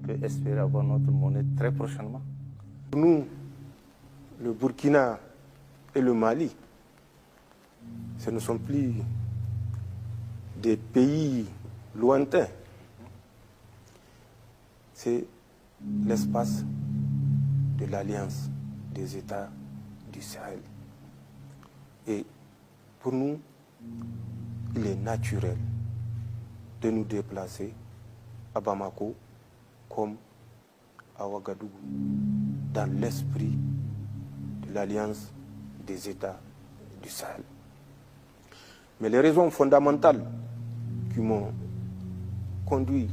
peut espérer avoir notre monnaie très prochainement. Pour nous, le Burkina et le Mali, ce ne sont plus des pays lointains. C'est l'espace de l'Alliance des États du Sahel. Et pour nous, il est naturel de nous déplacer à Bamako comme à Ouagadougou, dans l'esprit de l'Alliance des États du Sahel. Mais les raisons fondamentales qui m'ont conduit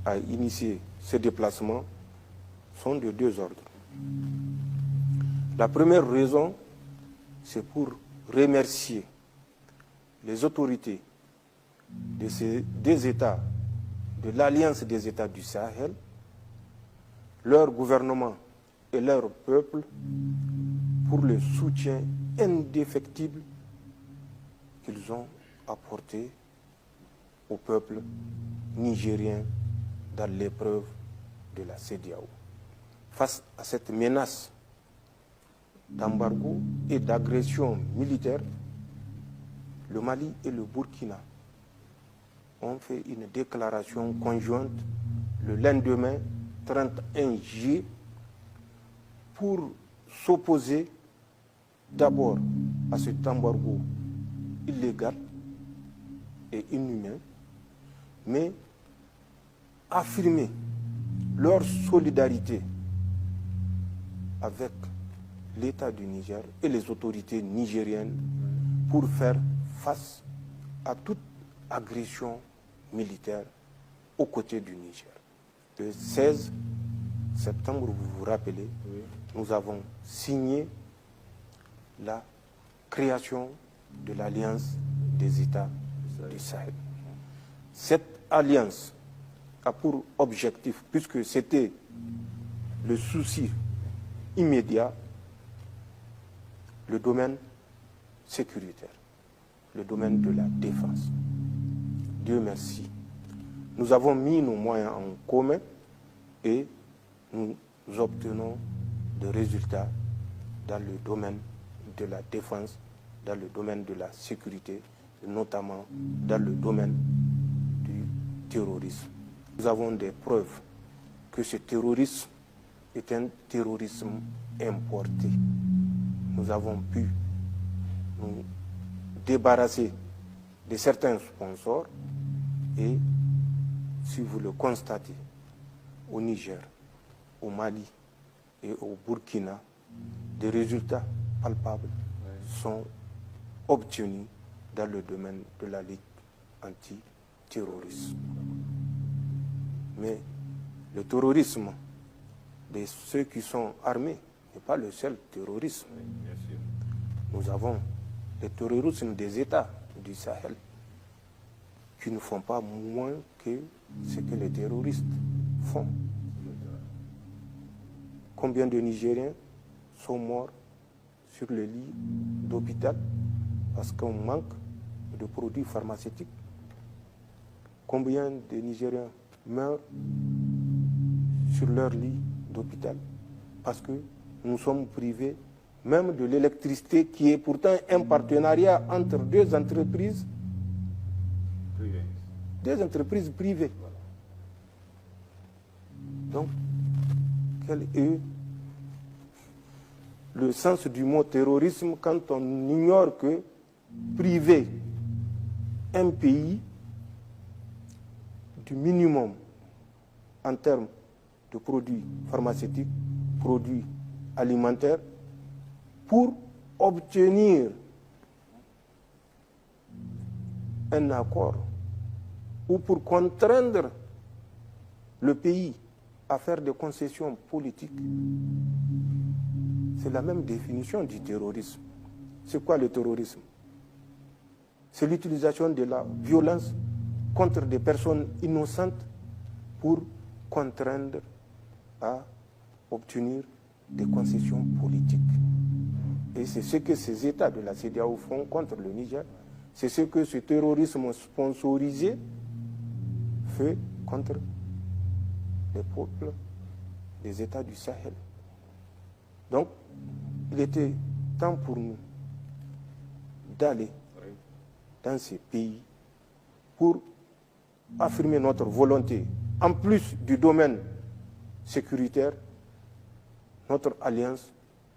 à initier ce déplacement sont de deux ordres. La première raison, c'est pour remercier les autorités de ces deux États, de l'Alliance des États du Sahel, leur gouvernement et leur peuple, pour le soutien indéfectible qu'ils ont apporté au peuple nigérien dans l'épreuve de la CEDEAO. Face à cette menace d'embargo et d'agression militaire, le Mali et le Burkina ont fait une déclaration conjointe le lendemain 31 juillet pour s'opposer d'abord à cet embargo illégal et inhumain, mais affirmer leur solidarité avec l'État du Niger et les autorités nigériennes pour faire face à toute agression militaire aux côtés du Niger. Le 16 septembre, vous vous rappelez, nous avons signé la création de l'Alliance des États du Sahel. Cette alliance a pour objectif, puisque c'était le souci immédiat, le domaine sécuritaire, le domaine de la défense. Dieu merci. Nous avons mis nos moyens en commun et nous obtenons des résultats dans le domaine de la défense, dans le domaine de la sécurité, notamment dans le domaine du terrorisme. Nous avons des preuves que ce terrorisme est un terrorisme importé. Nous avons pu nous débarrasser de certains sponsors et, si vous le constatez, au Niger, au Mali et au Burkina, des résultats palpables sont obtenus dans le domaine de la lutte anti-terrorisme. Mais le terrorisme de ceux qui sont armés n'est pas le seul terrorisme. Nous avons le terrorisme des États du Sahel qui ne font pas moins que ce que les terroristes font. Combien de Nigériens sont morts sur le lit d'hôpital parce qu'on manque de produits pharmaceutiques? Combien de Nigériens meurent sur leur lit d'hôpital parce que nous sommes privés même de l'électricité qui est pourtant un partenariat entre deux entreprises privées. Donc, quel est le sens du mot terrorisme quand on ignore que priver un pays du minimum en termes de produits pharmaceutiques, produits alimentaires, pour obtenir un accord ou pour contraindre le pays à faire des concessions politiques. C'est la même définition du terrorisme. C'est quoi le terrorisme? C'est l'utilisation de la violence contre des personnes innocentes pour contraindre à obtenir des concessions politiques. Et c'est ce que ces États de la CEDEAO font contre le Niger. C'est ce que ce terrorisme sponsorisé fait contre des peuples des États du Sahel. Donc, il était temps pour nous d'aller dans ces pays pour affirmer notre volonté. En plus du domaine sécuritaire, notre alliance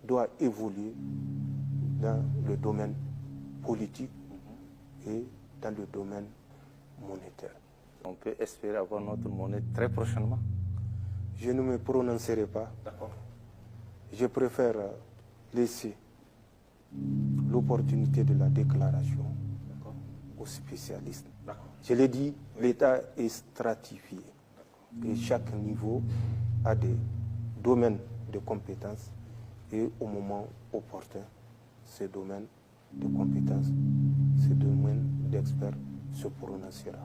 doit évoluer dans le domaine politique et dans le domaine monétaire. On peut espérer avoir notre monnaie très prochainement. Je ne me prononcerai pas. D'accord. Je préfère laisser l'opportunité de la déclaration aux spécialistes. Je l'ai dit, l'État est stratifié et chaque niveau a des domaines de compétences et au moment opportun, ces domaines de compétences, ces domaines d'experts se prononcera.